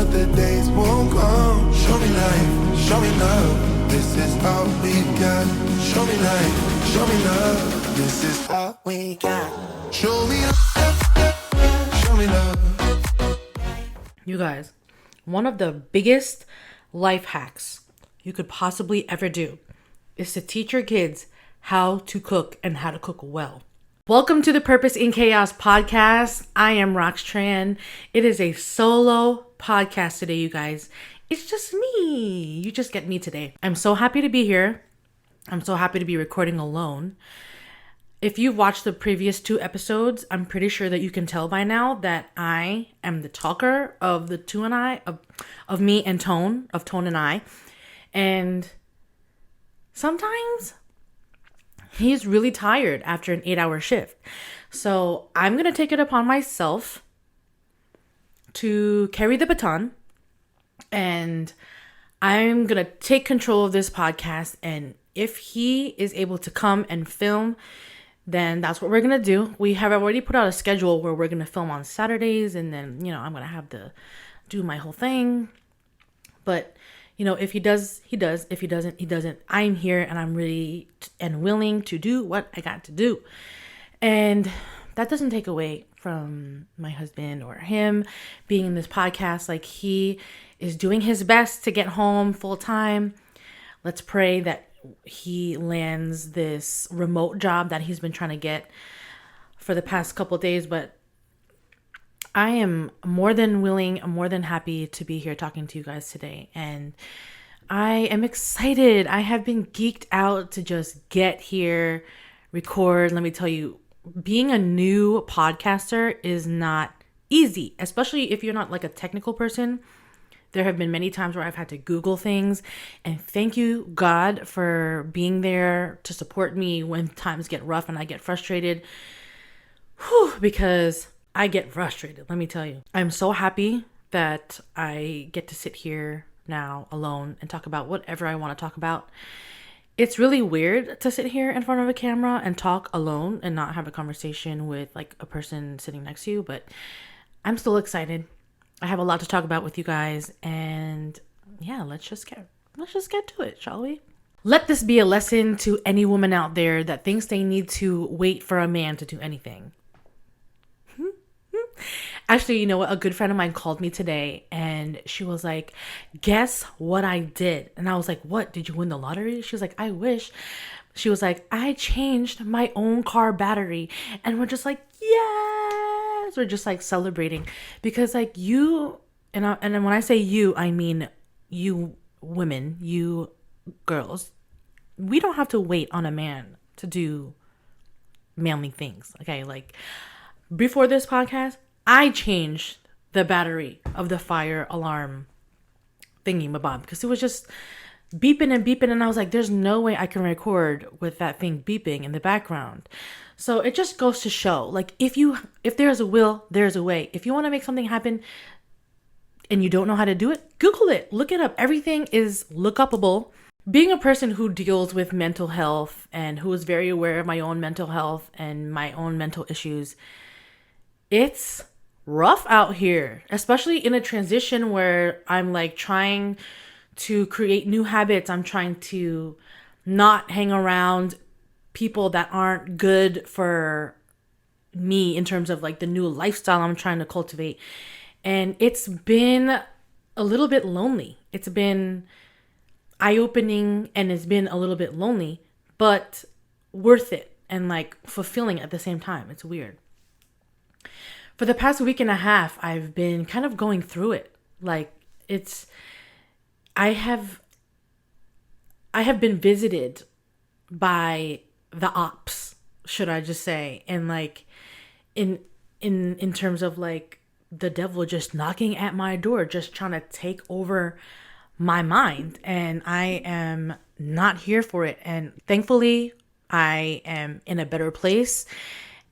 but the days won't come. Show me life, show me love. This is all we got. Show me life, show me love. This is all we got. Show me love, show me love. You guys, one of the biggest life hacks you could possibly ever do is to teach your kids how to cook and how to cook well. Welcome to the Purpose in Chaos podcast. I am Rox Tran. It is a solo podcast today, you guys. It's just me. You just get me today. I'm so happy to be here. I'm so happy to be recording alone. If you've watched the previous 2 episodes, I'm pretty sure that you can tell by now that I am the talker of the two and I, of me and Tone, of Tone and I. And sometimes he's really tired after an 8-hour shift. So I'm going to take it upon myself to carry the baton. And I'm going to take control of this podcast. And if he is able to come and film, then that's what we're going to do. We have already put out a schedule where we're going to film on Saturdays. And then, I'm going to have to do my whole thing. But if he does, he does. If he doesn't, he doesn't. I'm here and I'm ready and willing to do what I got to do. And that doesn't take away from my husband or him being in this podcast. Like, he is doing his best to get home full time. Let's pray that he lands this remote job that he's been trying to get for the past couple of days. But I am more than willing, I'm more than happy to be here talking to you guys today. And I am excited. I have been geeked out to just get here, record. Let me tell you, being a new podcaster is not easy, especially if you're not like a technical person. There have been many times where I've had to Google things, and thank you, God, for being there to support me when times get rough and I get frustrated. Because I get frustrated, let me tell you. I'm so happy that I get to sit here now alone and talk about whatever I want to talk about. It's really weird to sit here in front of a camera and talk alone and not have a conversation with like a person sitting next to you, but I'm still excited. I have a lot to talk about with you guys, and yeah, let's just get to it, shall we? Let this be a lesson to any woman out there that thinks they need to wait for a man to do anything. Actually, you know what? A good friend of mine called me today and she was like, guess what I did? And I was like, what? Did you win the lottery? She was like, I wish. She was like, I changed my own car battery. And we're just like, yes. We're just like celebrating because like you, and then when I say you, I mean you women, you girls, we don't have to wait on a man to do manly things. Okay. Like before this podcast, I changed the battery of the fire alarm thingy-mabob because it was just beeping and beeping, and I was like, there's no way I can record with that thing beeping in the background. So it just goes to show, like, if there's a will, there's a way. If you want to make something happen and you don't know how to do it, Google it, look it up. Everything is look-upable. Being a person who deals with mental health and who is very aware of my own mental health and my own mental issues, it's rough out here, especially in a transition where I'm like trying to create new habits. I'm trying to not hang around people that aren't good for me in terms of like the new lifestyle I'm trying to cultivate. And it's been a little bit lonely. It's been eye-opening and it's been a little bit lonely, but worth it and like fulfilling at the same time. It's weird. For the past week and a half, I've been kind of going through it. Like I have been visited by the ops, should I just say, and like in terms of like the devil just knocking at my door, just trying to take over my mind, and I am not here for it. And thankfully, I am in a better place.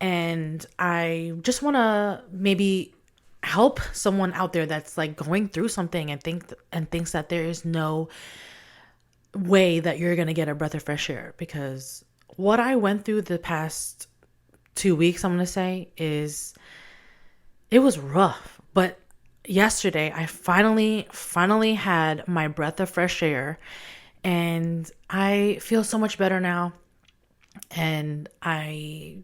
And I just want to maybe help someone out there that's like going through something and thinks that there is no way that you're going to get a breath of fresh air. Because what I went through the past 2 weeks, I'm going to say, it was rough. But yesterday I finally had my breath of fresh air, and I feel so much better now, and I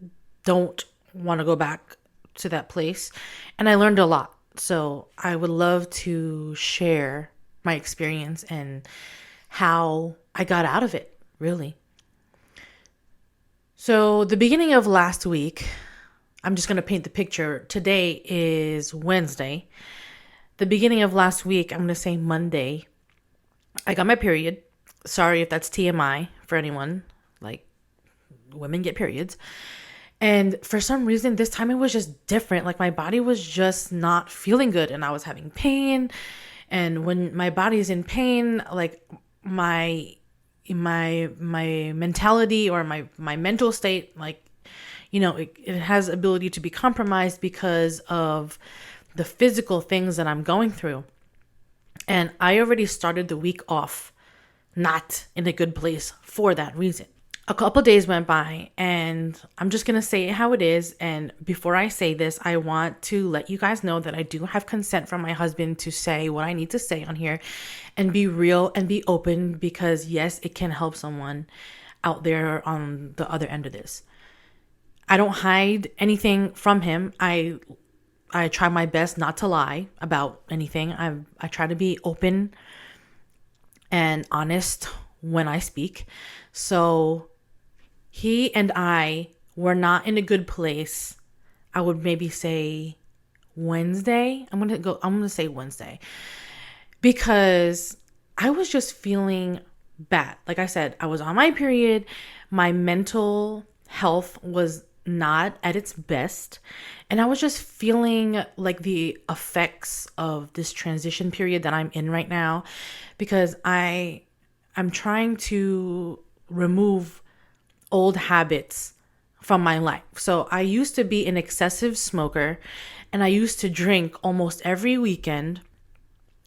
don't want to go back to that place. And I learned a lot. So I would love to share my experience and how I got out of it, really. So, the beginning of last week, I'm just going to paint the picture. Today is Wednesday. The beginning of last week, I'm going to say Monday, I got my period. Sorry if that's TMI for anyone. Like, women get periods. And for some reason, this time it was just different. Like, my body was just not feeling good, and I was having pain. And when my body is in pain, like, my mentality or my mental state, like, it has ability to be compromised because of the physical things that I'm going through. And I already started the week off not in a good place for that reason. A couple days went by, and I'm just going to say it how it is. And before I say this, I want to let you guys know that I do have consent from my husband to say what I need to say on here and be real and be open, because yes, it can help someone out there on the other end of this. I don't hide anything from him. I try my best not to lie about anything. I try to be open and honest when I speak. So he and I were not in a good place. I would maybe say Wednesday. I'm going to say Wednesday, because I was just feeling bad. Like I said, I was on my period. My mental health was not at its best. And I was just feeling like the effects of this transition period that I'm in right now, because I'm trying to remove old habits from my life. So I used to be an excessive smoker, and I used to drink almost every weekend.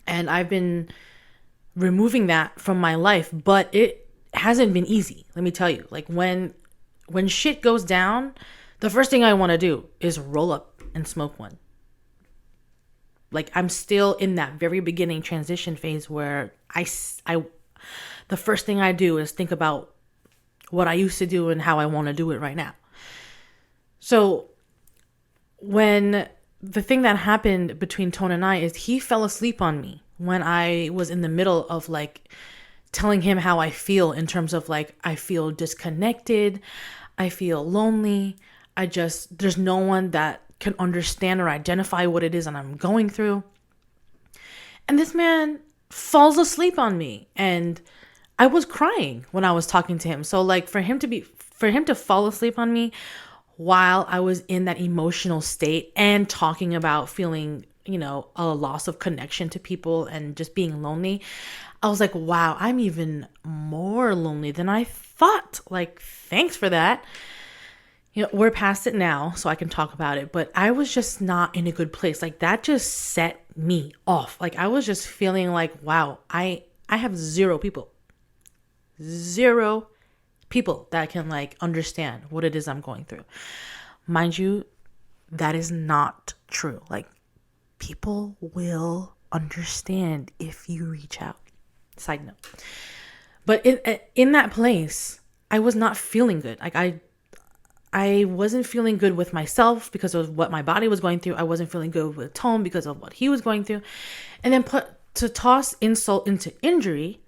And I've been removing that from my life, but it hasn't been easy. Let me tell you, like, when shit goes down, the first thing I want to do is roll up and smoke one. Like, I'm still in that very beginning transition phase where the first thing I do is think about what I used to do and how I want to do it right now. So when the thing that happened between Tone and I is he fell asleep on me when I was in the middle of like telling him how I feel, in terms of like, I feel disconnected. I feel lonely. There's no one that can understand or identify what it is that I'm going through. And this man falls asleep on me, and I was crying when I was talking to him. So like, for him to fall asleep on me while I was in that emotional state and talking about feeling, a loss of connection to people and just being lonely, I was like, wow, I'm even more lonely than I thought. Like, thanks for that. We're past it now, so I can talk about it. But I was just not in a good place. Like, that just set me off. Like, I was just feeling like, wow, I have zero people that can like understand what it is I'm going through. Mind you, that is not true. Like, people will understand if you reach out. Side note. But in that place, I was not feeling good. Like, I wasn't feeling good with myself because of what my body was going through. I wasn't feeling good with Tone because of what he was going through. And then to toss insult into injury,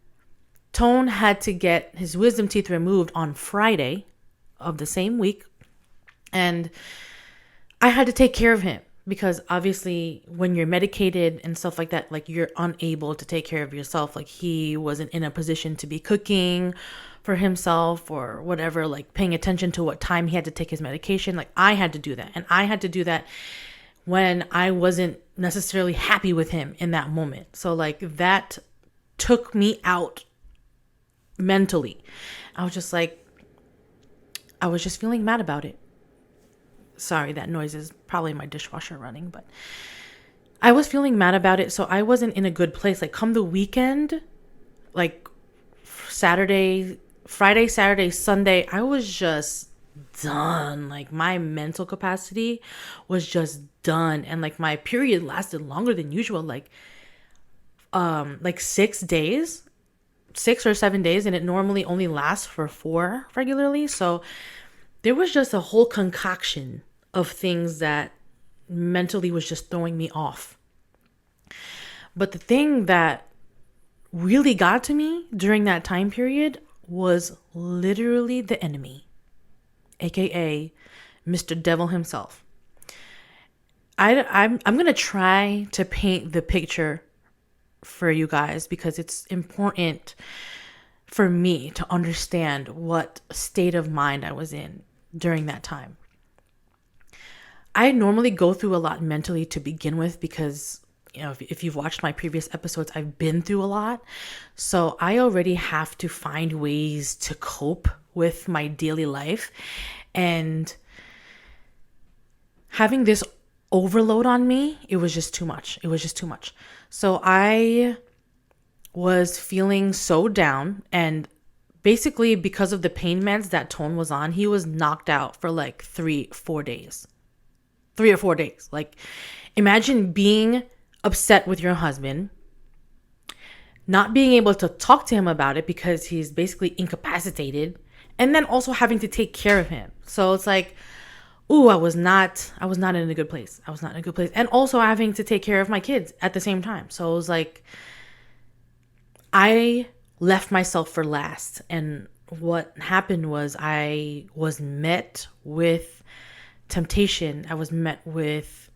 Tone had to get his wisdom teeth removed on Friday of the same week. And I had to take care of him, because obviously when you're medicated and stuff like that, like, you're unable to take care of yourself. Like, he wasn't in a position to be cooking for himself or whatever, like paying attention to what time he had to take his medication. Like, I had to do that. And I had to do that when I wasn't necessarily happy with him in that moment. So like, that took me out mentally. I was just feeling mad about it. Sorry, that noise is probably my dishwasher running, but I was feeling mad about it. So I wasn't in a good place. Like, come the weekend, like Friday, Saturday, Sunday, I was just done. Like my mental capacity was just done. And like my period lasted longer than usual, like 6 days, 6 or 7 days, and it normally only lasts for 4 regularly. So there was just a whole concoction of things that mentally was just throwing me off. But the thing that really got to me during that time period was literally the enemy, aka Mr. Devil himself. I'm gonna try to paint the picture for you guys because it's important for me to understand what state of mind I was in during that time. I normally go through a lot mentally to begin with because, if you've watched my previous episodes, I've been through a lot. So I already have to find ways to cope with my daily life. And having this overload on me, it was just too much. It was just too much. So I was feeling so down, and basically because of the pain meds that Tone was on, he was knocked out for like 3 or 4 days. 3 or 4 days. Like, imagine being upset with your husband, not being able to talk to him about it because he's basically incapacitated, and then also having to take care of him. So it's like, ooh, I was not in a good place. I was not in a good place. And also having to take care of my kids at the same time. So it was like, I left myself for last. And what happened was I was met with temptation. I was met with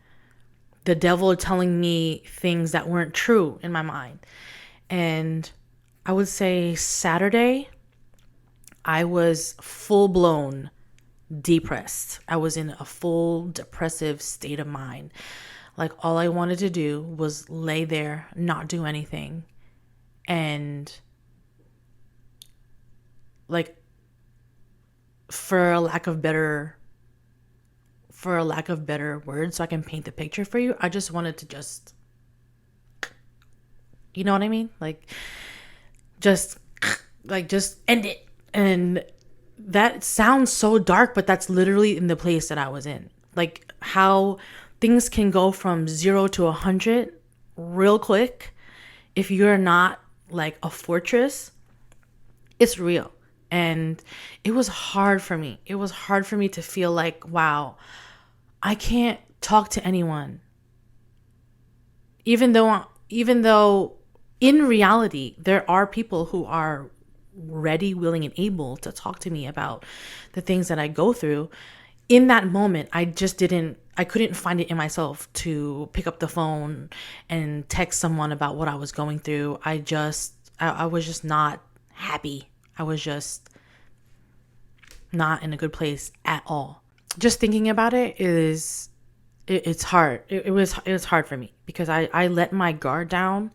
the devil telling me things that weren't true in my mind. And I would say Saturday, I was full blown depressed. I was in a full depressive state of mind. Like all I wanted to do was lay there, not do anything. And like, for a lack of better words, so I can paint the picture for you, I just wanted to just, you know what I mean? Just end it. And that sounds so dark, but that's literally in the place that I was in. Like how things can go from 0 to 100 real quick if you're not like a fortress. It's real. And it was hard for me. It was hard for me to feel like, wow, I can't talk to anyone. Even though in reality, there are people who are ready, willing, and able to talk to me about the things that I go through. In that moment, I couldn't find it in myself to pick up the phone and text someone about what I was going through. I was just not happy. I was just not in a good place at all. Just thinking about it it's hard. It was hard for me because I let my guard down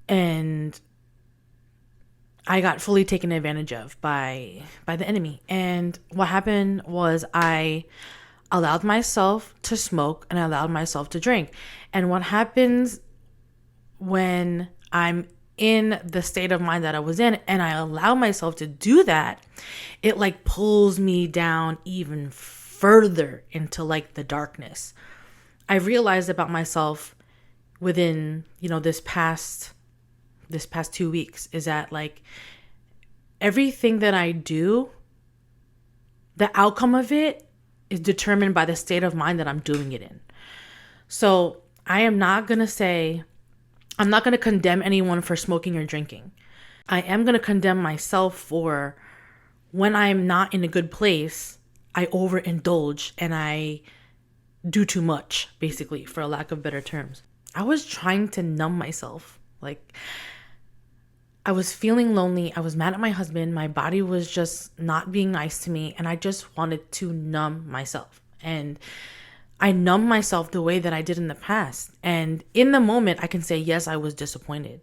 and I got fully taken advantage of by the enemy. And what happened was I allowed myself to smoke and I allowed myself to drink. And what happens when I'm in the state of mind that I was in and I allow myself to do that, it like pulls me down even further into like the darkness. I realized about myself within, this past 2 weeks is that like everything that I do, the outcome of it is determined by the state of mind that I'm doing it in. So I'm not going to condemn anyone for smoking or drinking. I am going to condemn myself for when I'm not in a good place, I overindulge and I do too much, basically, for a lack of better terms. I was trying to numb myself. Like, I was feeling lonely. I was mad at my husband. My body was just not being nice to me. And I just wanted to numb myself. And I numbed myself the way that I did in the past. And in the moment, I can say, yes, I was disappointed.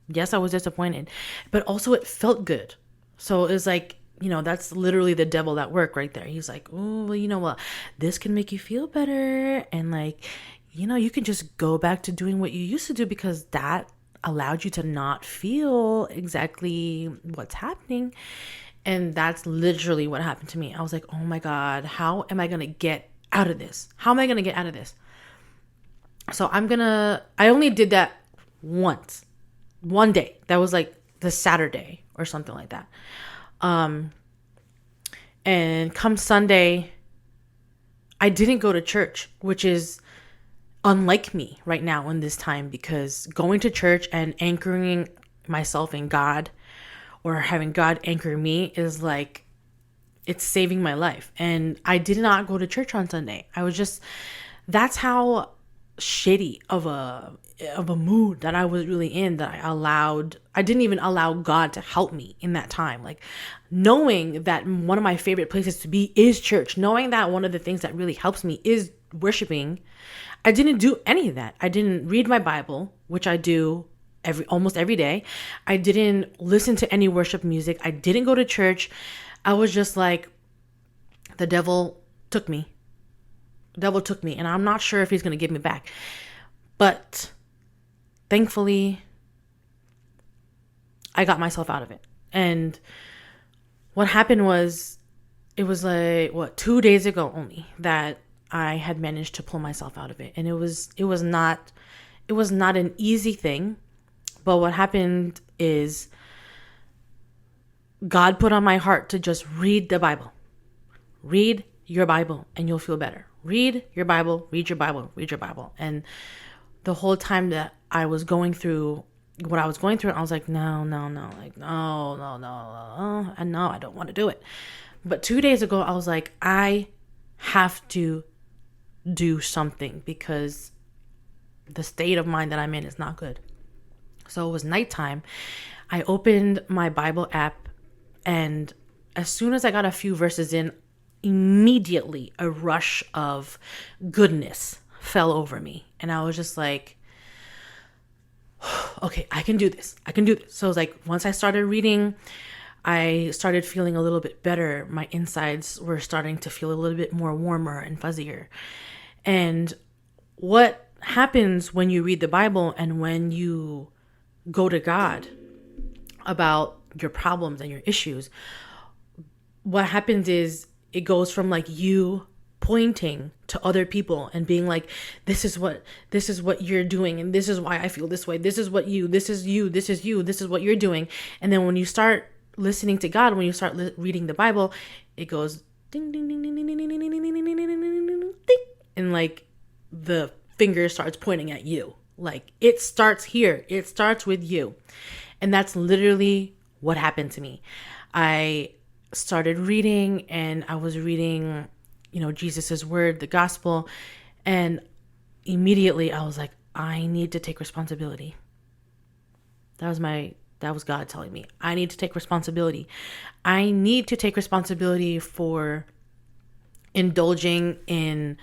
Yes, I was disappointed. But also it felt good. So it was like, that's literally the devil at work right there. He's like, oh, well, you know what? This can make you feel better. And like, you can just go back to doing what you used to do because that allowed you to not feel exactly what's happening. And that's literally what happened to me. I was like, oh my God, how am I going to get out of this? How am I going to get out of this? So I only did that once, one day. That was like the Saturday or something like that. And come Sunday, I didn't go to church, which is unlike me right now in this time, because going to church and anchoring myself in God or having God anchor me is like, it's saving my life. And I did not go to church on Sunday. That's how shitty of a mood that I was really in, that I didn't even allow God to help me in that time. Like, knowing that one of my favorite places to be is church, knowing that one of the things that really helps me is worshiping, I didn't do any of that. I didn't read my Bible, which I do almost every day. I didn't listen to any worship music. I didn't go to church. I was just like, the devil took me. The devil took me, and I'm not sure if he's going to give me back. But thankfully, I got myself out of it. And what happened was, it was like, 2 days ago only that I had managed to pull myself out of it. And it was not an easy thing. But what happened is, God put on my heart to just read the Bible. Read your Bible and you'll feel better. Read your Bible, read your Bible, read your Bible. And the whole time that I was going through what I was going through, I was like, no, like, no, and no, I don't want to do it. But 2 days ago, I was like, I have to do something, because the state of mind that I'm in is not good. So it was nighttime. I opened my Bible app, and as soon as I got a few verses in, immediately a rush of goodness fell over me. And I was just like, okay, I can do this. So it was like, once I started reading, I started feeling a little bit better. My insides were starting to feel a little bit more warmer and fuzzier. And what happens when you read the Bible and when you go to God about your problems and your issues, what happens is, it goes from like you pointing to other people and being like, this is what you're doing, and this is why I feel this way, this is what this is what you're doing. And then when you start listening to God, when you start reading the Bible, it goes ding ding ding ding ding ding ding ding ding ding ding ding ding, and like the finger starts pointing at you. Like, it starts here. It starts with you. And that's literally what happened to me. I started reading, and I was reading, Jesus's word, the gospel. And immediately I was like, I need to take responsibility. That was God telling me, I need to take responsibility. I need to take responsibility for indulging in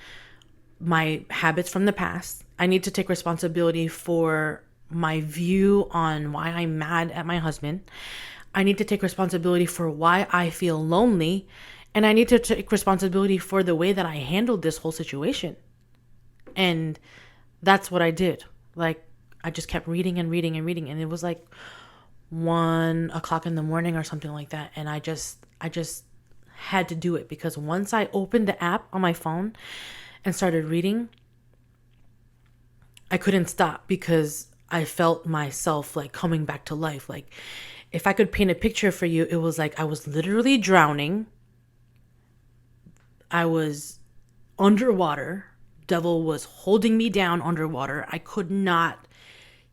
my habits from the past. I need to take responsibility for my view on why I'm mad at my husband. I need to take responsibility for why I feel lonely. And I need to take responsibility for the way that I handled this whole situation. And that's what I did. Like, I just kept reading and reading and reading. And it was like 1 o'clock in the morning or something like that. And I just had to do it, because once I opened the app on my phone and started reading, I couldn't stop, because I felt myself like coming back to life. Like, if I could paint a picture for you, it was like I was literally drowning. I was underwater. Devil was holding me down underwater. I could not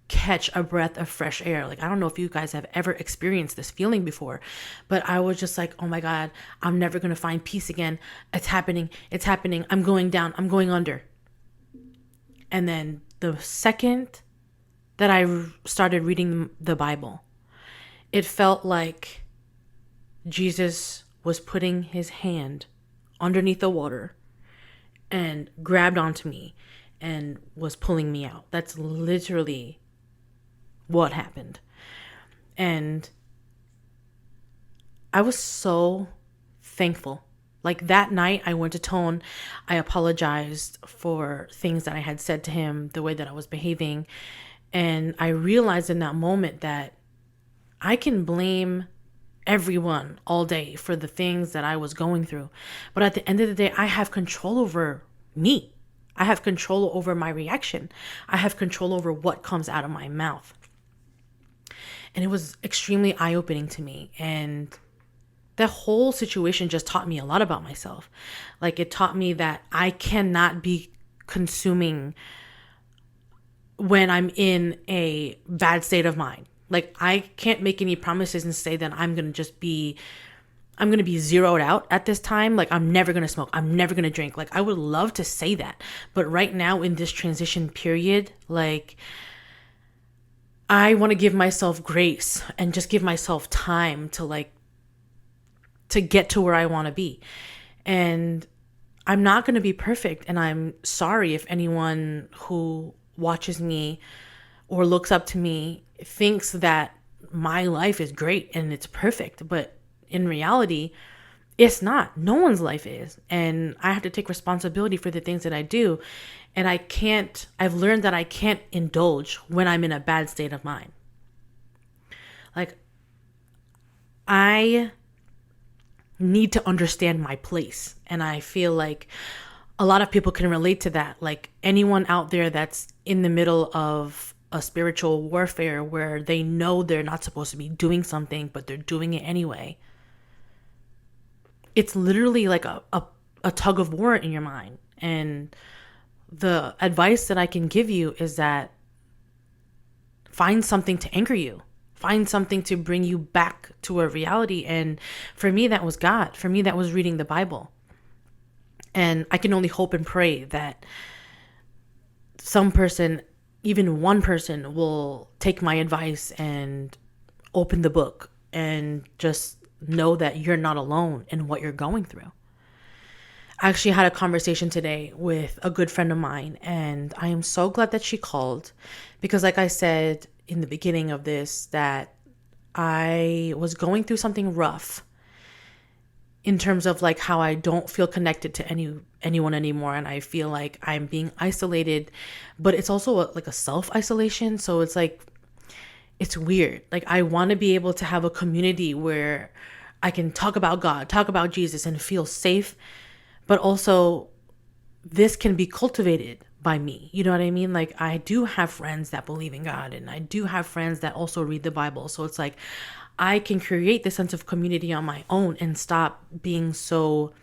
catch a breath of fresh air. Like, I don't know if you guys have ever experienced this feeling before, but I was just like, oh my God, I'm never going to find peace again. It's happening. I'm going down. I'm going under. And then the second that I started reading the Bible, it felt like Jesus was putting his hand underneath the water and grabbed onto me and was pulling me out. That's literally what happened. And I was so thankful. Like, that night I went to Tone. I apologized for things that I had said to him, the way that I was behaving. And I realized in that moment that I can blame everyone all day for the things that I was going through. But at the end of the day, I have control over me. I have control over my reaction. I have control over what comes out of my mouth. And it was extremely eye-opening to me. And the whole situation just taught me a lot about myself. Like, it taught me that I cannot be consuming when I'm in a bad state of mind. Like, I can't make any promises and say that I'm going to be zeroed out at this time. Like, I'm never going to smoke. I'm never going to drink. Like, I would love to say that. But right now in this transition period, like, I want to give myself grace and just give myself time to get to where I want to be. And I'm not going to be perfect. And I'm sorry if anyone who watches me or looks up to me thinks that my life is great and it's perfect. But in reality, it's not. No one's life is. And I have to take responsibility for the things that I do. And I've learned that I can't indulge when I'm in a bad state of mind. Like, I need to understand my place. And I feel like a lot of people can relate to that. Like, anyone out there that's in the middle of a spiritual warfare where they know they're not supposed to be doing something, but they're doing it anyway. It's literally like a tug of war in your mind. And the advice that I can give you is that find something to anchor you. Find something to bring you back to a reality. And for me, that was God. For me, that was reading the Bible. And I can only hope and pray that some person, even one person, will take my advice and open the book and just know that you're not alone in what you're going through. I actually had a conversation today with a good friend of mine, and I am so glad that she called because, like I said in the beginning of this, that I was going through something rough in terms of like how I don't feel connected to anyone anymore, and I feel like I'm being isolated, but it's also like a self-isolation. So it's like, it's weird. Like, I want to be able to have a community where I can talk about God, talk about Jesus, and feel safe, but also this can be cultivated by me. You know what I mean? Like, I do have friends that believe in God, and I do have friends that also read the Bible. So it's like, I can create this sense of community on my own and stop being so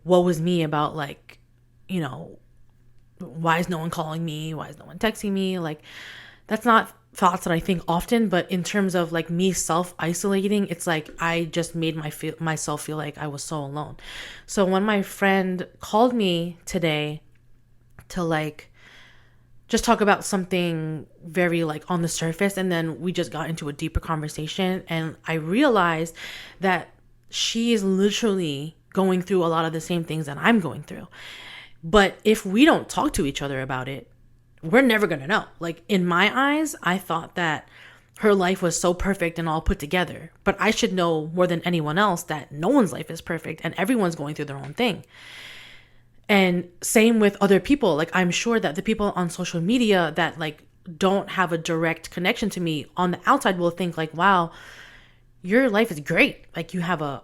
woe is me about, like, you know, why is no one calling me? Why is no one texting me? Like, that's not thoughts that I think often, but in terms of like me self-isolating, it's like I just made myself feel like I was so alone. So when my friend called me today to like just talk about something very like on the surface, and then we just got into a deeper conversation, and I realized that she is literally going through a lot of the same things that I'm going through. But if we don't talk to each other about it, we're never going to know. Like, in my eyes, I thought that her life was so perfect and all put together, but I should know more than anyone else that no one's life is perfect and everyone's going through their own thing. And same with other people. Like, I'm sure that the people on social media that like don't have a direct connection to me on the outside will think like, wow, your life is great. Like, you have a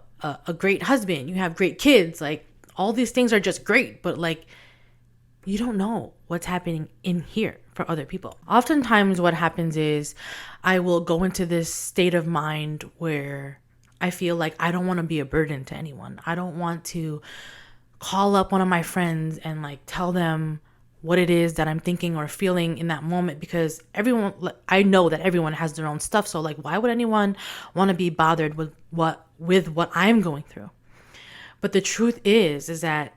great husband, you have great kids, like all these things are just great. But like, you don't know what's happening in here for other people. Oftentimes what happens is I will go into this state of mind where I feel like I don't want to be a burden to anyone. I don't want to call up one of my friends and like tell them what it is that I'm thinking or feeling in that moment, because I know that everyone has their own stuff. So like, why would anyone want to be bothered with what I'm going through? But the truth is that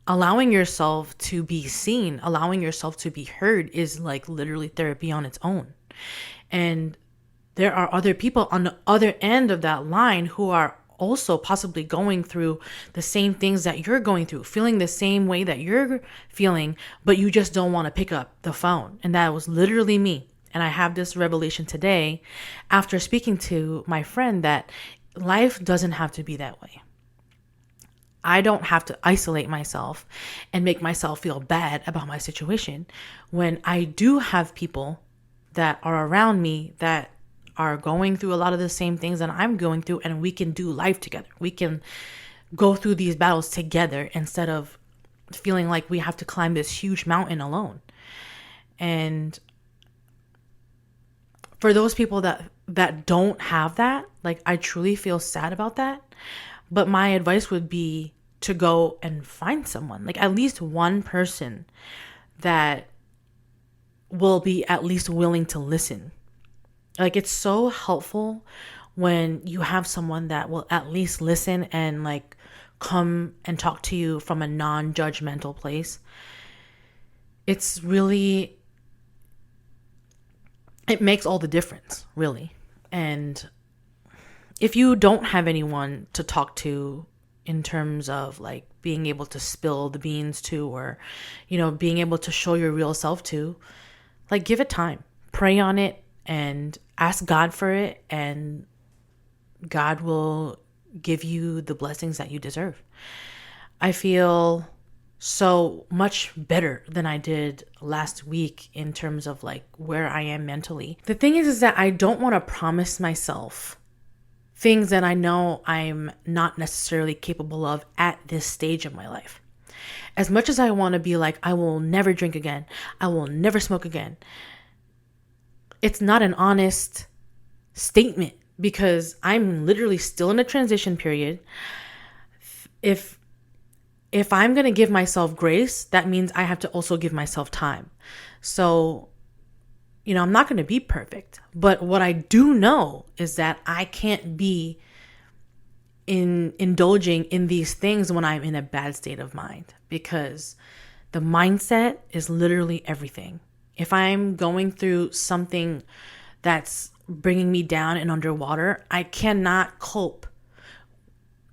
allowing yourself to be seen, allowing yourself to be heard is like literally therapy on its own. And there are other people on the other end of that line who are also possibly going through the same things that you're going through, feeling the same way that you're feeling, but you just don't want to pick up the phone. And that was literally me. And I have this revelation today after speaking to my friend that life doesn't have to be that way. I don't have to isolate myself and make myself feel bad about my situation when I do have people that are around me that are going through a lot of the same things that I'm going through, and we can do life together. We can go through these battles together instead of feeling like we have to climb this huge mountain alone. And for those people that don't have that, like, I truly feel sad about that. But my advice would be to go and find someone, like at least one person that will be at least willing to listen. Like, it's so helpful when you have someone that will at least listen and like come and talk to you from a non-judgmental place. It's really, it makes all the difference, really. And if you don't have anyone to talk to in terms of like being able to spill the beans to, or, being able to show your real self to, like, give it time, pray on it, and ask God for it, and God will give you the blessings that you deserve. I feel so much better than I did last week in terms of like where I am mentally. The thing is that I don't want to promise myself things that I know I'm not necessarily capable of at this stage of my life. As much as I want to be like, I will never drink again, I will never smoke again, it's not an honest statement, because I'm literally still in a transition period. If I'm going to give myself grace, that means I have to also give myself time. So, I'm not going to be perfect, but what I do know is that I can't be indulging in these things when I'm in a bad state of mind, because the mindset is literally everything. If I'm going through something that's bringing me down and underwater, I cannot cope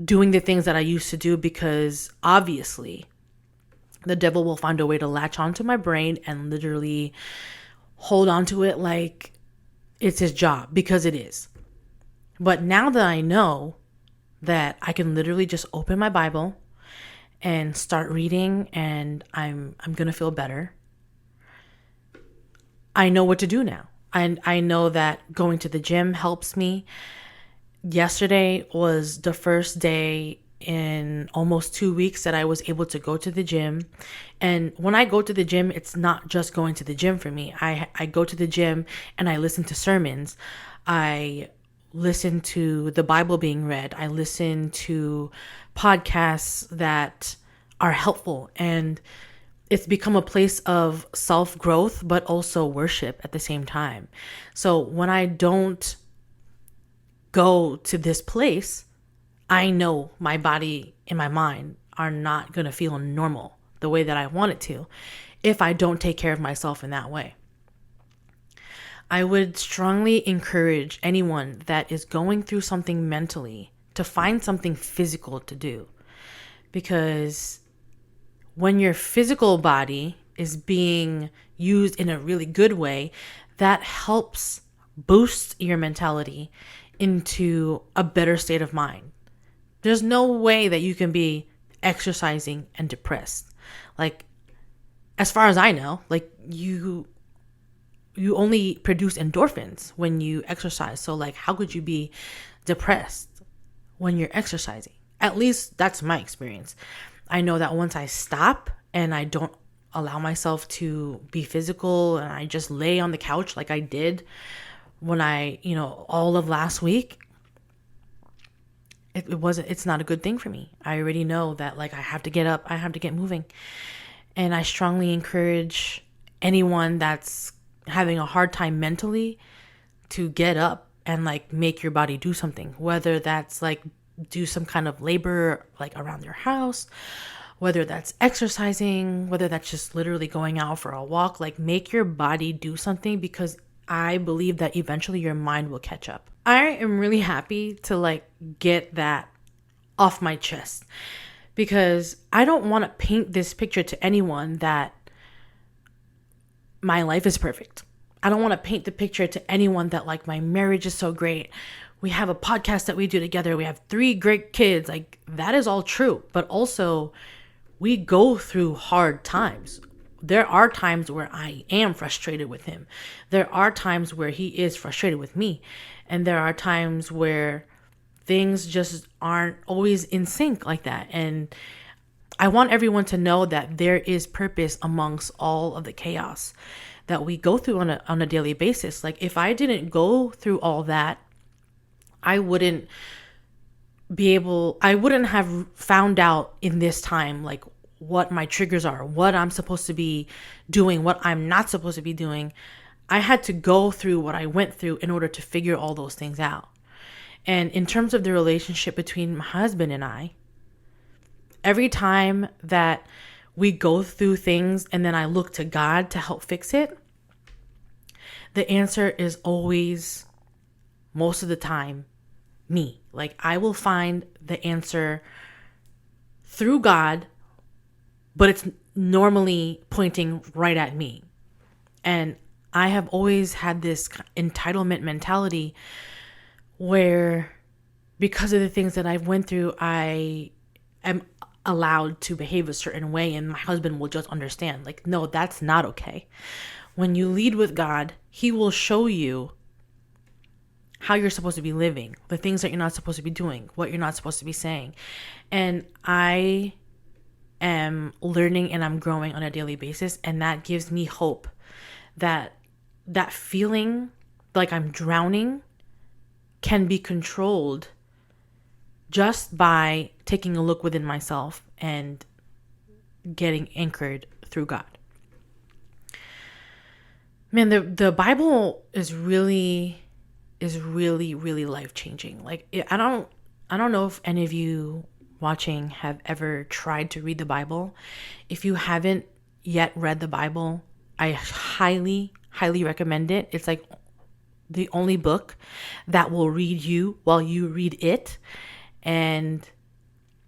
doing the things that I used to do, because obviously the devil will find a way to latch onto my brain and literally hold onto it like it's his job, because it is. But now that I know that I can literally just open my Bible and start reading, and I'm going to feel better, I know what to do now. And I know that going to the gym helps me. Yesterday was the first day in almost 2 weeks that I was able to go to the gym. And when I go to the gym, it's not just going to the gym for me. I go to the gym and I listen to sermons. I listen to the Bible being read. I listen to podcasts that are helpful, and it's become a place of self-growth, but also worship at the same time. So when I don't go to this place, I know my body and my mind are not going to feel normal the way that I want it to if I don't take care of myself in that way. I would strongly encourage anyone that is going through something mentally to find something physical to do, because when your physical body is being used in a really good way, that helps boost your mentality into a better state of mind. There's no way that you can be exercising and depressed. Like, as far as I know, like you only produce endorphins when you exercise. So like, how could you be depressed when you're exercising? At least that's my experience. I know that once I stop and I don't allow myself to be physical and I just lay on the couch like I did when all of last week, it's not a good thing for me. I already know that, like, I have to get up, I have to get moving. And I strongly encourage anyone that's having a hard time mentally to get up and like make your body do something, whether that's like do some kind of labor like around your house, whether that's exercising, whether that's just literally going out for a walk. Like, make your body do something, because I believe that eventually your mind will catch up. I am really happy to like get that off my chest, because I don't want to paint this picture to anyone that my life is perfect. I don't want to paint the picture to anyone that like my marriage is so great. We have a podcast that we do together. We have 3 great kids. Like, that is all true. But also, we go through hard times. there are times where I am frustrated with him. There are times where he is frustrated with me. And there are times where things just aren't always in sync like that. And I want everyone to know that there is purpose amongst all of the chaos that we go through on a daily basis. Like, if I didn't go through all that, I wouldn't have found out in this time, like, what my triggers are, what I'm supposed to be doing, what I'm not supposed to be doing. I had to go through what I went through in order to figure all those things out. And in terms of the relationship between my husband and I, every time that we go through things and then I look to God to help fix it, the answer is always, most of the time, me. Like, I will find the answer through God, but it's normally pointing right at me. And I have always had this entitlement mentality where, because of the things that I've went through, I am allowed to behave a certain way, and my husband will just understand. Like, no, that's not okay. When you lead with God, he will show you how you're supposed to be living, the things that you're not supposed to be doing, what you're not supposed to be saying. And I am learning and I'm growing on a daily basis, and that gives me hope that that feeling like I'm drowning can be controlled just by taking a look within myself and getting anchored through God. Man, the Bible is really life-changing. Like, I don't know if any of you watching have ever tried to read the Bible. If you haven't yet read the Bible, I highly recommend it. It's like the only book that will read you while you read it. And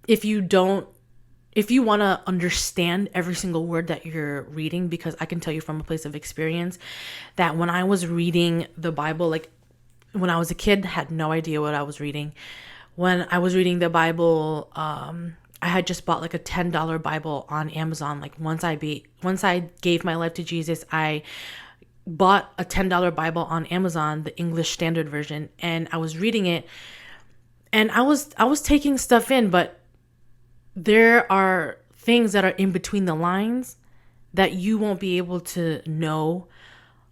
if you want to understand every single word that you're reading, because I can tell you from a place of experience that when I was reading the Bible, like when I was a kid, had no idea what I was reading. When I was reading the Bible, I had just bought like a $10 Bible on Amazon. Like, once I gave my life to Jesus, I bought a $10 Bible on Amazon, the English Standard Version, and I was reading it, and I was taking stuff in, but there are things that are in between the lines that you won't be able to know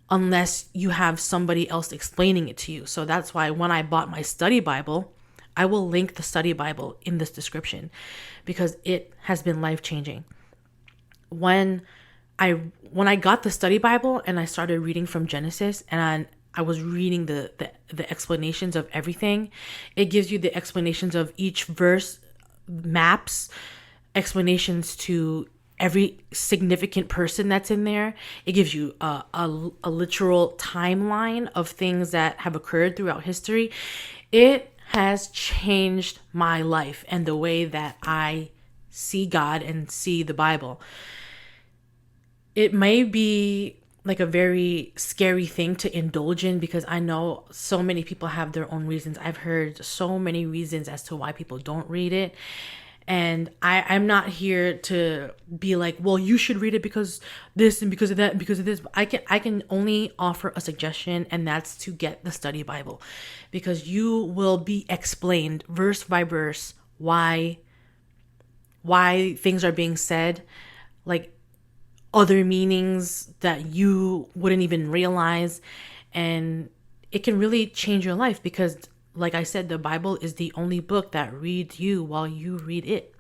unless you have somebody else explaining it to you. So that's why when I bought my study Bible, I will link the study Bible in this description, because it has been life-changing. When I got the study Bible and I started reading from Genesis, and I was reading the explanations of everything, it gives you the explanations of each verse, maps, explanations to every significant person that's in there. It gives you a literal timeline of things that have occurred throughout history. It has changed my life and the way that I see God and see the Bible. It may be like a very scary thing to indulge in, because I know so many people have their own reasons. I've heard so many reasons as to why people don't read it. And I'm not here to be like, well, you should read it because this and because of that and because of this. I can only offer a suggestion, and that's to get the study Bible, because you will be explained verse by verse why things are being said, like other meanings that you wouldn't even realize. And it can really change your life, because like I said, the Bible is the only book that reads you while you read it.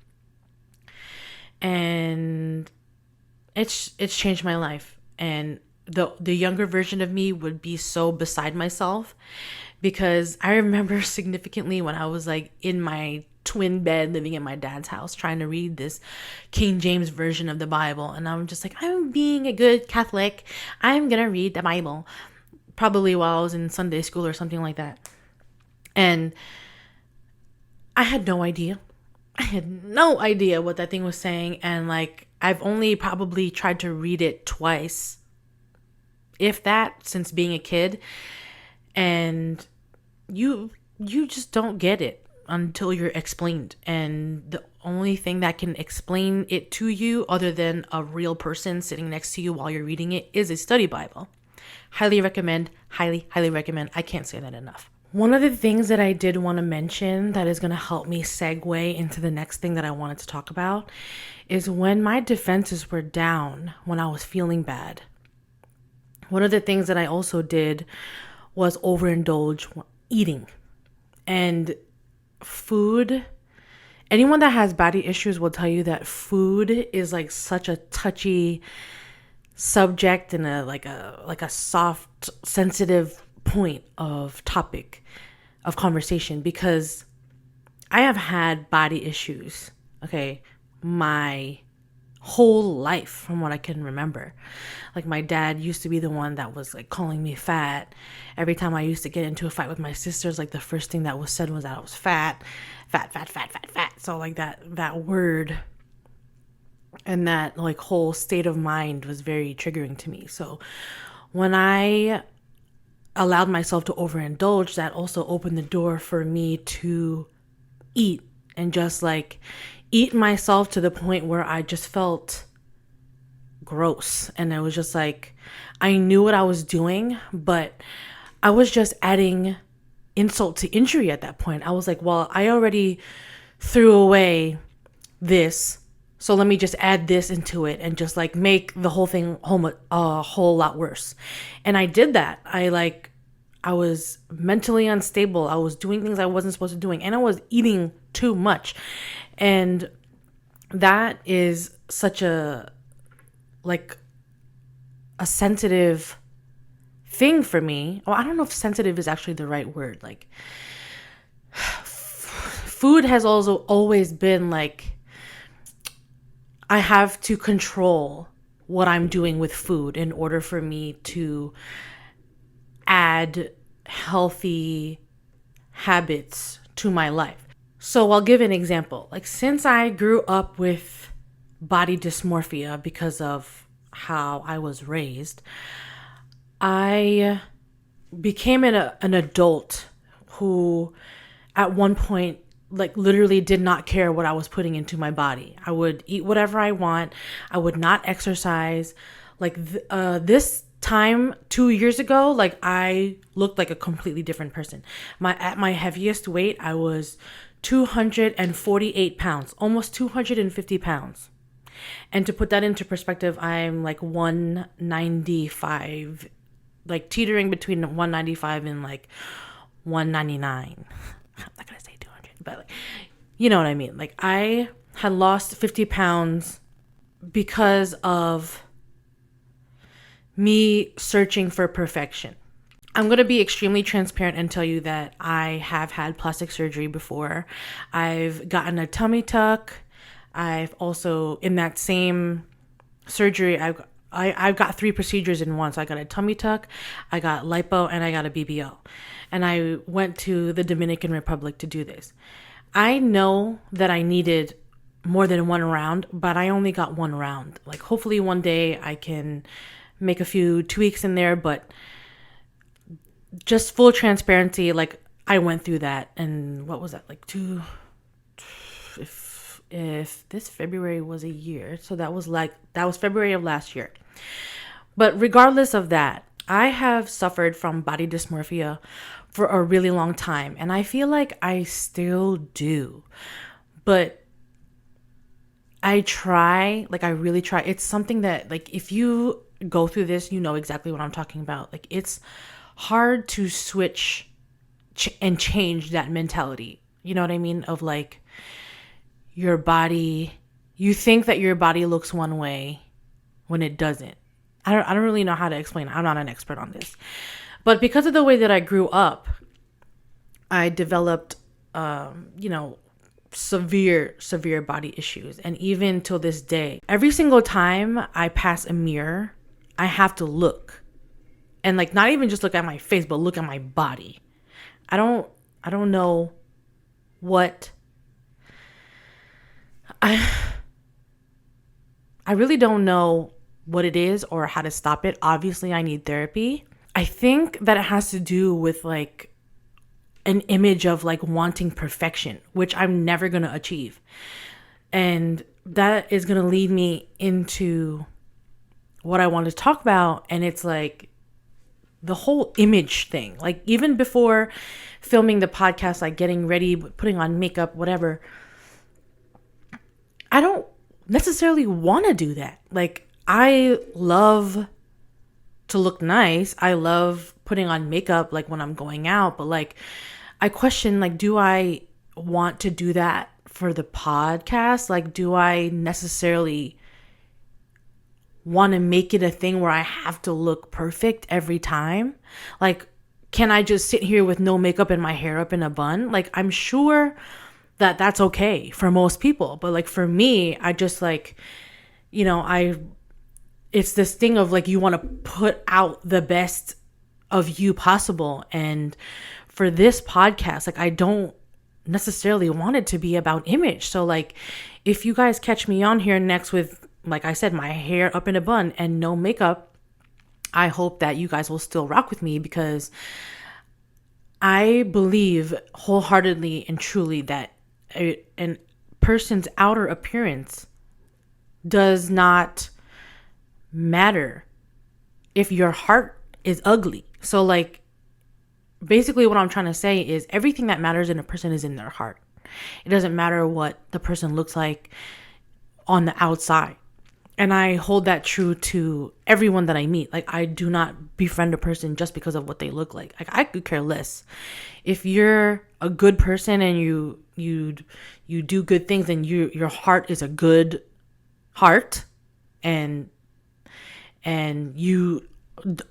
And it's changed my life. And the younger version of me would be so beside myself, because I remember significantly when I was like in my twin bed living in my dad's house trying to read this King James version of the Bible, and I'm just like, I'm being a good Catholic, I'm gonna read the Bible, probably while I was in Sunday school or something like that. And I had no idea what that thing was saying. And like, I've only probably tried to read it twice, if that, since being a kid. And you just don't get it until you're explained. And the only thing that can explain it to you other than a real person sitting next to you while you're reading it is a study Bible. Highly recommend, highly, highly recommend. I can't say that enough. One of the things that I did want to mention that is going to help me segue into the next thing that I wanted to talk about is when my defenses were down, when I was feeling bad. One of the things that I also did was overindulge eating. And food, anyone that has body issues will tell you that food is like such a touchy subject and a soft, sensitive point of topic of conversation, because I have had body issues, okay, my whole life from what I can remember. Like my dad used to be the one that was like calling me fat. Every time I used to get into a fight with my sisters, like the first thing that was said was that I was fat. So like that word and that like whole state of mind was very triggering to me. So when I allowed myself to overindulge, that also opened the door for me to eat and just like eat myself to the point where I just felt gross. And it was just like, I knew what I was doing, but I was just adding insult to injury at that point. I was like, well, I already threw away this, so let me just add this into it and just like make the whole thing a whole lot worse. And I did that. I was mentally unstable. I was doing things I wasn't supposed to be doing, and I was eating too much. And that is such a sensitive thing for me. Well, I don't know if sensitive is actually the right word. Like food has also always been like, I have to control what I'm doing with food in order for me to add healthy habits to my life. So I'll give an example. Like since I grew up with body dysmorphia because of how I was raised, I became an adult who at one point like literally did not care what I was putting into my body. I would eat whatever I want. I would not exercise. Like this time 2 years ago, like I looked like a completely different person. At my heaviest weight, I was 248 pounds, almost 250 pounds. And to put that into perspective, I'm like 195, like teetering between 195 and like 199. I'm not gonna say 200, but like, you know what I mean? Like I had lost 50 pounds because of me searching for perfection. I'm going to be extremely transparent and tell you that I have had plastic surgery before. I've gotten a tummy tuck. I've also, in that same surgery, I've got 3 procedures in one. So I got a tummy tuck, I got lipo, and I got a BBL. And I went to the Dominican Republic to do this. I know that I needed more than one round, but I only got one round. Like hopefully one day I can make a few tweaks in there, but just full transparency, like I went through that. And what was that, like if this February was a year, so that was February of last year. But regardless of that, I have suffered from body dysmorphia for a really long time, and I feel like I still do. But I really try. It's something that, like, if you go through this, you know exactly what I'm talking about. Like, it's hard to switch and change that mentality. You know what I mean? Of like, your body, you think that your body looks one way when it doesn't. I don't really know how to explain it. I'm not an expert on this. But because of the way that I grew up, I developed, severe body issues. And even till this day, every single time I pass a mirror, I have to look. And like, not even just look at my face, but look at my body. I don't know what... I really don't know what it is or how to stop it. Obviously, I need therapy. I think that it has to do with like an image of like wanting perfection, which I'm never going to achieve. And that is going to lead me into what I want to talk about. And it's like the whole image thing. Like even before filming the podcast, like getting ready, putting on makeup, whatever, I don't necessarily want to do that. Like I love to look nice. I love putting on makeup like when I'm going out, but like I question, like, do I want to do that for the podcast? Like, do I necessarily want to make it a thing where I have to look perfect every time? Like, can I just sit here with no makeup and my hair up in a bun? Like, I'm sure that that's okay for most people, but like for me, I just like, it's this thing of like, you want to put out the best of you possible. And for this podcast, like I don't necessarily want it to be about image. So like if you guys catch me on here next with, like I said, my hair up in a bun and no makeup, I hope that you guys will still rock with me, because I believe wholeheartedly and truly that a person's outer appearance does not matter if your heart is ugly. So like basically what I'm trying to say is everything that matters in a person is in their heart. It doesn't matter what the person looks like on the outside. And I hold that true to everyone that I meet. Like I do not befriend a person just because of what they look like. Like I could care less. If you're a good person and you do good things and your heart is a good heart, and you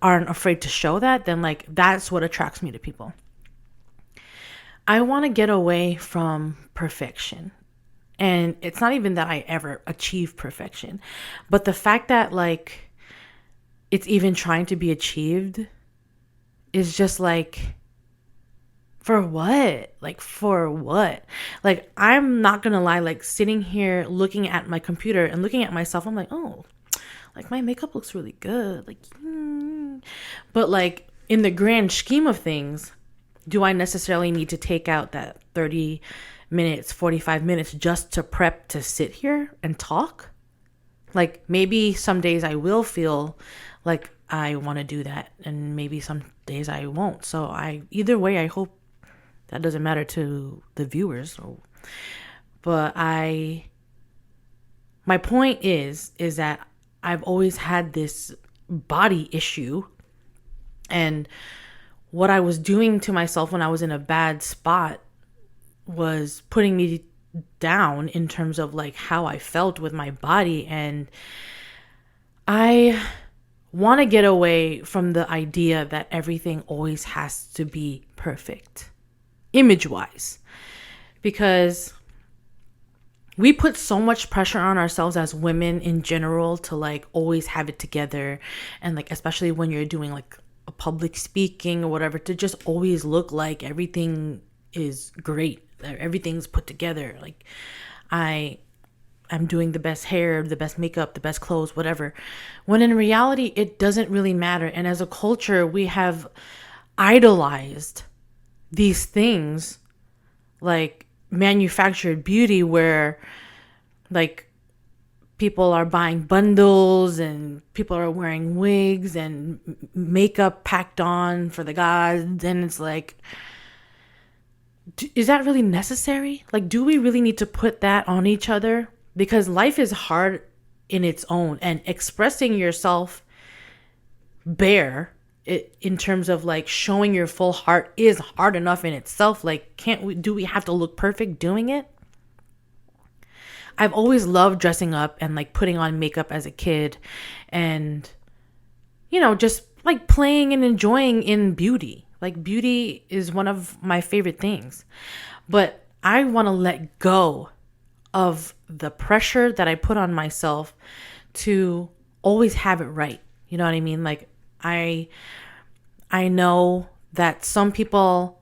aren't afraid to show that, then like that's what attracts me to people. I want to get away from perfection. And it's not even that I ever achieve perfection, but the fact that like it's even trying to be achieved is just like, for what? Like for what? Like I'm not gonna lie, like sitting here looking at my computer and looking at myself, I'm like, oh, like my makeup looks really good. Like, but like in the grand scheme of things, do I necessarily need to take out that 30 minutes, 45 minutes just to prep to sit here and talk? Like maybe some days I will feel like I want to do that, and maybe some days I won't. So either way, I hope that doesn't matter to the viewers. But my point is that I've always had this body issue, and what I was doing to myself when I was in a bad spot was putting me down in terms of like how I felt with my body. And I want to get away from the idea that everything always has to be perfect image wise, because we put so much pressure on ourselves as women in general to like always have it together. And like, especially when you're doing like a public speaking or whatever, to just always look like everything is great. Everything's put together. Like I'm doing the best hair, the best makeup, the best clothes, whatever. When in reality, it doesn't really matter. And as a culture, we have idolized these things like manufactured beauty, where like people are buying bundles and people are wearing wigs and makeup packed on for the gods. And it's like, is that really necessary? Like, do we really need to put that on each other? Because life is hard in its own, and expressing yourself bare in terms of like showing your full heart is hard enough in itself. Like, do we have to look perfect doing it? I've always loved dressing up and like putting on makeup as a kid, and just like playing and enjoying in beauty. Like beauty is one of my favorite things, but I want to let go of the pressure that I put on myself to always have it right. You know what I mean? Like I know that some people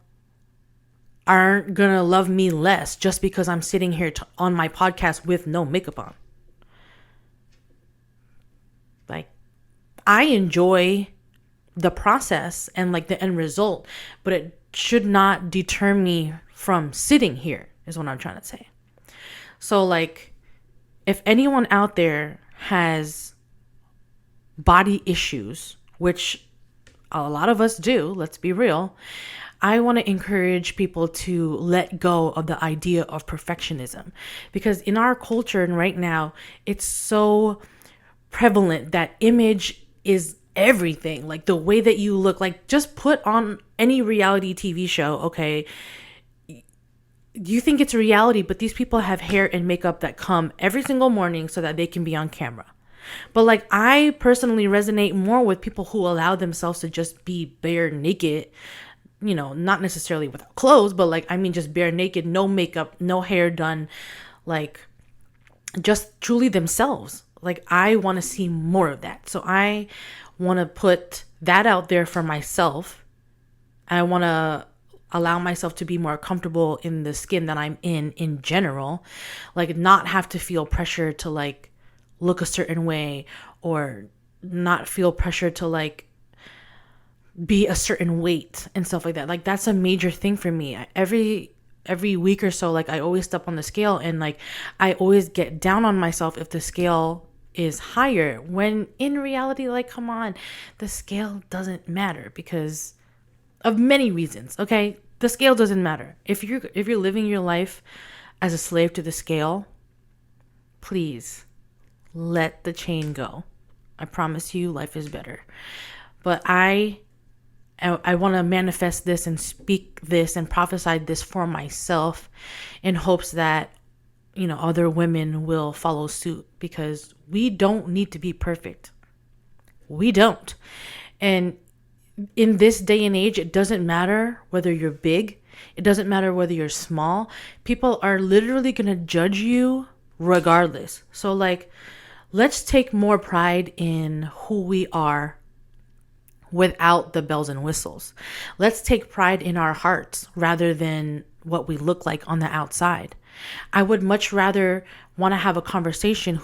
aren't gonna love me less just because I'm sitting here on my podcast with no makeup on. Like I enjoy the process and like the end result, but it should not deter me from sitting here, is what I'm trying to say. So like if anyone out there has body issues, which a lot of us do, let's be real, I want to encourage people to let go of the idea of perfectionism, because in our culture and right now, it's so prevalent that image is everything. Like the way that you look, like just put on any reality TV show, okay? You think it's a reality, but these people have hair and makeup that come every single morning so that they can be on camera. But like, I personally resonate more with people who allow themselves to just be bare naked, not necessarily without clothes, but like, I mean, just bare naked, no makeup, no hair done, like just truly themselves. Like, I want to see more of that. So I want to put that out there for myself. I want to allow myself to be more comfortable in the skin that I'm in general, like not have to feel pressure to like look a certain way, or not feel pressure to like be a certain weight and stuff like that. Like that's a major thing for me. Every week or so, like I always step on the scale, and like I always get down on myself if the scale is higher, when in reality, like, come on, the scale doesn't matter because of many reasons. Okay, the scale doesn't matter. If you're living your life as a slave to the scale, please let the chain go. I promise you, life is better. But I want to manifest this and speak this and prophesy this for myself, in hopes that other women will follow suit, because we don't need to be perfect. We don't. And in this day and age, it doesn't matter whether you're big. It doesn't matter whether you're small. People are literally going to judge you regardless. So like, let's take more pride in who we are without the bells and whistles. Let's take pride in our hearts rather than what we look like on the outside. I would much rather want to have a conversation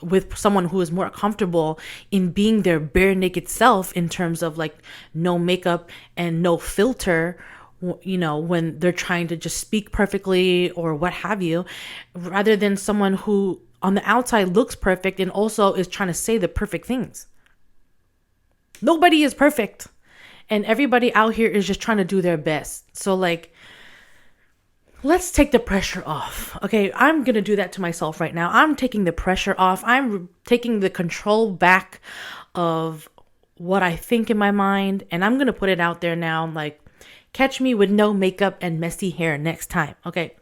with someone who is more comfortable in being their bare naked self, in terms of like no makeup and no filter, when they're trying to just speak perfectly or what have you, rather than someone who on the outside looks perfect and also is trying to say the perfect things. Nobody is perfect, and everybody out here is just trying to do their best. So like, let's take the pressure off. Okay, I'm going to do that to myself right now. I'm taking the pressure off. I'm taking the control back of what I think in my mind, and I'm going to put it out there now. Like, catch me with no makeup and messy hair next time. Okay,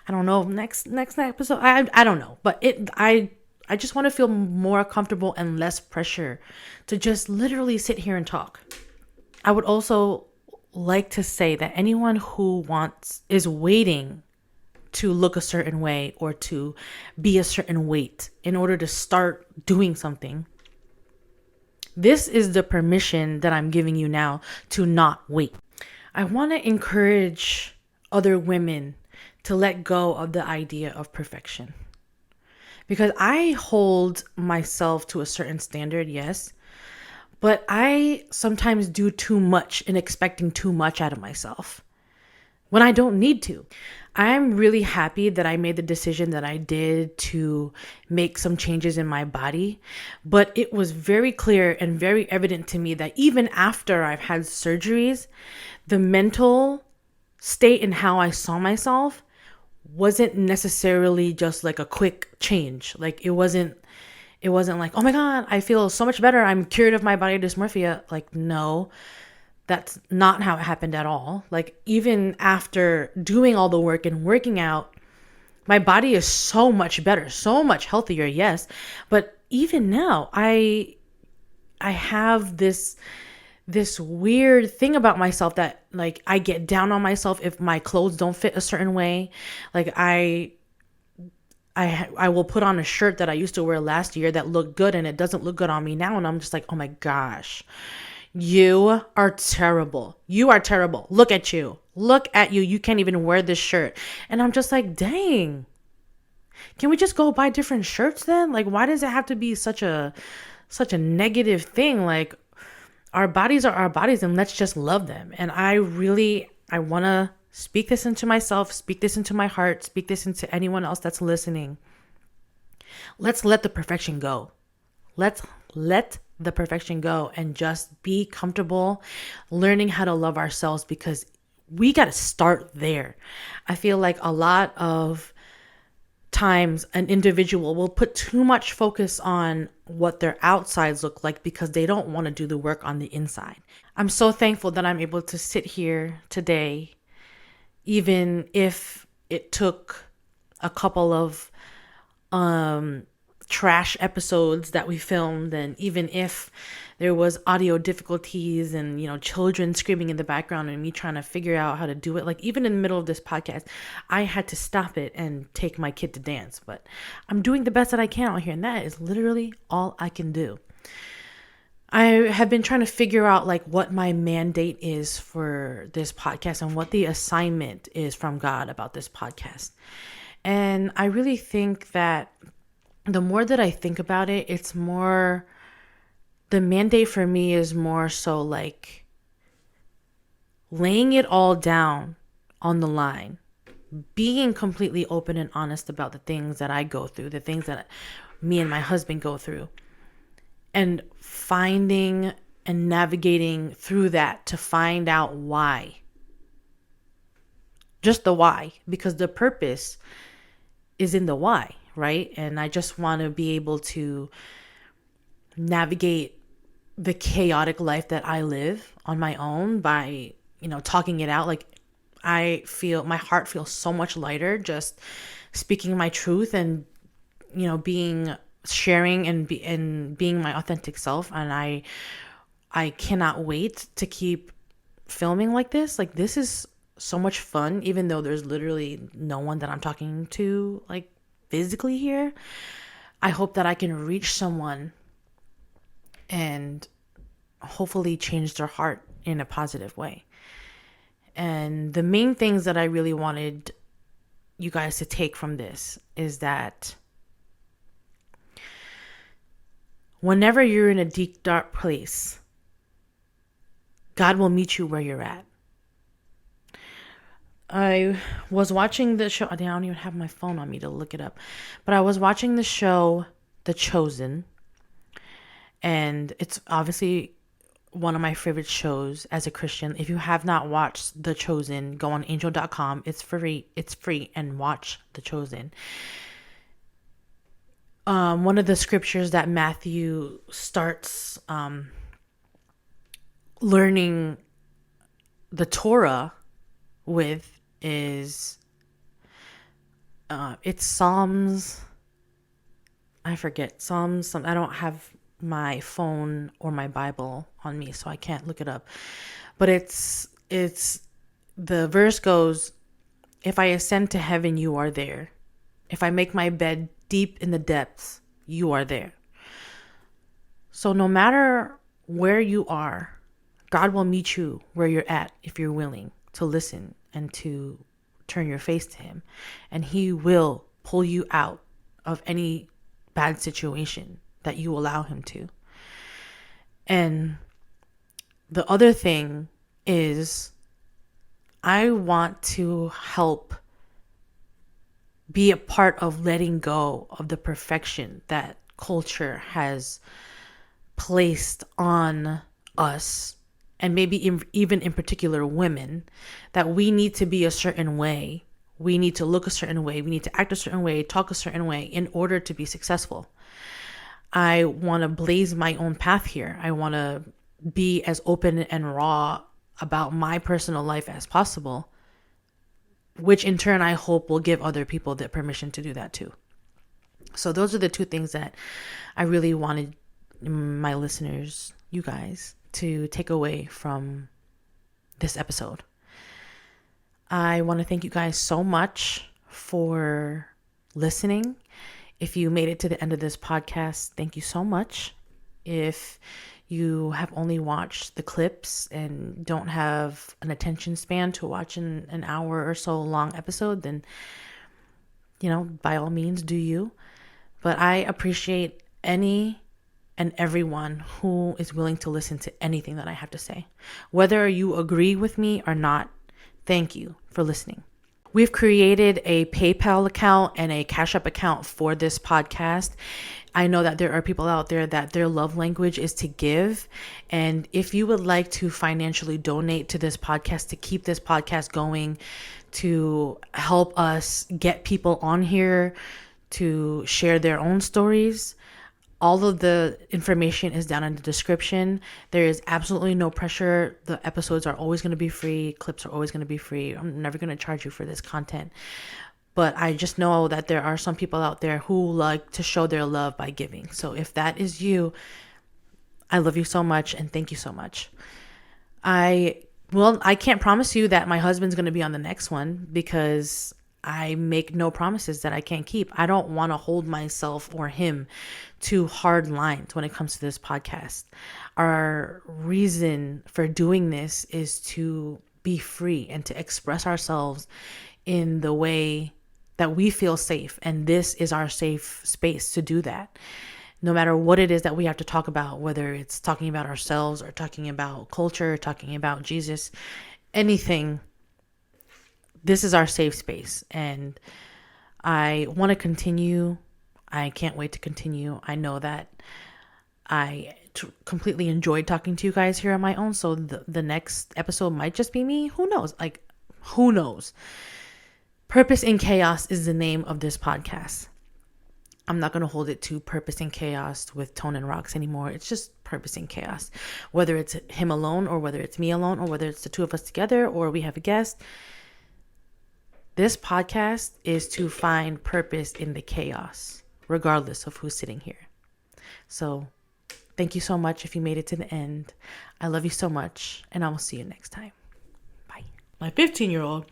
I don't know, next episode. I don't know, but I just want to feel more comfortable and less pressure to just literally sit here and talk. I would also like to say that anyone who is waiting to look a certain way or to be a certain weight in order to start doing something, this is the permission that I'm giving you now to not wait. I want to encourage other women to let go of the idea of perfection. Because I hold myself to a certain standard, yes, but I sometimes do too much in expecting too much out of myself when I don't need to. I'm really happy that I made the decision that I did to make some changes in my body, but it was very clear and very evident to me that even after I've had surgeries, the mental state and how I saw myself wasn't necessarily just like a quick change. Like it wasn't like, oh my God, I feel so much better, I'm cured of my body dysmorphia. Like, no, that's not how it happened at all. Like, even after doing all the work and working out, my body is so much better, so much healthier, yes. But even now, I have this weird thing about myself that like I get down on myself if my clothes don't fit a certain way. Like I will put on a shirt that I used to wear last year that looked good and it doesn't look good on me now, and I'm just like, oh my gosh, you are terrible. You are terrible. Look at you. Look at you. You can't even wear this shirt. And I'm just like, dang. Can we just go buy different shirts then? Like, why does it have to be such a negative thing? Like, our bodies are our bodies, and let's just love them. And I want to speak this into myself, speak this into my heart, speak this into anyone else that's listening. Let's let the perfection go. Let's let the perfection go and just be comfortable learning how to love ourselves, because we got to start there. I feel like a lot of times an individual will put too much focus on what their outsides look like because they don't want to do the work on the inside. I'm so thankful that I'm able to sit here today, even if it took a couple of trash episodes that we filmed, and even if there was audio difficulties and children screaming in the background and me trying to figure out how to do it, like even in the middle of this podcast I had to stop it and take my kid to dance, but I'm doing the best that I can out here, and that is literally all I can do. I have been trying to figure out like what my mandate is for this podcast and what the assignment is from God about this podcast. And I really think that the more that I think about it, it's more, the mandate for me is more so like laying it all down on the line, being completely open and honest about the things that I go through, the things that me and my husband go through, and finding and navigating through that to find out why. Just the why, because the purpose is in the why, right? And I just want to be able to navigate the chaotic life that I live on my own by, talking it out. Like I feel my heart feels so much lighter just speaking my truth and, being sharing and being my authentic self. And I cannot wait to keep filming like this. Like this is so much fun, even though there's literally no one that I'm talking to like physically here. I hope that I can reach someone and hopefully change their heart in a positive way. And the main things that I really wanted you guys to take from this is that whenever you're in a deep, dark place, God will meet you where you're at. I was watching the show. I don't even have my phone on me to look it up. But I was watching the show The Chosen. And it's obviously one of my favorite shows as a Christian. If you have not watched The Chosen, go on angel.com. It's free, and watch The Chosen. One of the scriptures that Matthew starts learning the Torah with is it's Psalms. I forget Psalms. I don't have my phone or my Bible on me, so I can't look it up. But it's the verse goes, "If I ascend to heaven, you are there. If I make my bed deep in the depths, you are there." So no matter where you are, God will meet you where you're at if you're willing to listen and to turn your face to him. And he will pull you out of any bad situation that you allow him to. And the other thing is, I want to help be a part of letting go of the perfection that culture has placed on us, and maybe even in particular women, that we need to be a certain way. We need to look a certain way. We need to act a certain way, talk a certain way in order to be successful. I want to blaze my own path here. I want to be as open and raw about my personal life as possible, which in turn I hope will give other people the permission to do that too. So those are the two things that I really wanted my listeners, you guys, to take away from this episode. I want to thank you guys so much for listening. If you made it to the end of this podcast, thank you so much. If you have only watched the clips and don't have an attention span to watch an hour or so long episode, then, by all means, do you. But I appreciate any and everyone who is willing to listen to anything that I have to say. Whether you agree with me or not, thank you for listening. We've created a PayPal account and a Cash App account for this podcast. I know that there are people out there that their love language is to give. And if you would like to financially donate to this podcast, to keep this podcast going, to help us get people on here to share their own stories, all of the information is down in the description. There is absolutely no pressure. The episodes are always going to be free. Clips are always going to be free. I'm never going to charge you for this content. But I just know that there are some people out there who like to show their love by giving. So if that is you, I love you so much and thank you so much. I can't promise you that my husband's going to be on the next one because I make no promises that I can't keep. I don't want to hold myself or him to hard lines when it comes to this podcast. Our reason for doing this is to be free and to express ourselves in the way that we feel safe. And this is our safe space to do that. No matter what it is that we have to talk about, whether it's talking about ourselves or talking about culture, talking about Jesus, anything, this is our safe space. And I want to continue. I can't wait to continue. I know that I completely enjoyed talking to you guys here on my own. So the next episode might just be me. Who knows? Who knows? Purpose in Chaos is the name of this podcast. I'm not going to hold it to Purpose in Chaos with Tone and Rocks anymore. It's just Purpose in Chaos. Whether it's him alone or whether it's me alone or whether it's the two of us together or we have a guest. This podcast is to find purpose in the chaos, regardless of who's sitting here. So thank you so much if you made it to the end. I love you so much, and I will see you next time. Bye. My 15-year-old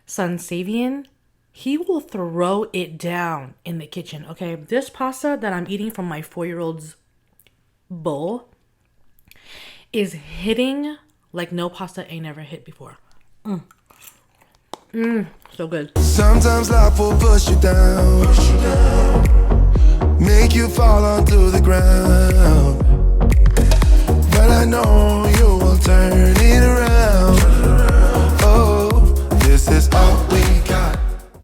son, Savian, he will throw it down in the kitchen, okay? This pasta that I'm eating from my 4-year-old's bowl is hitting like no pasta ain't ever hit before. So good. Sometimes life will push you down, make you fall onto the ground. But I know you will turn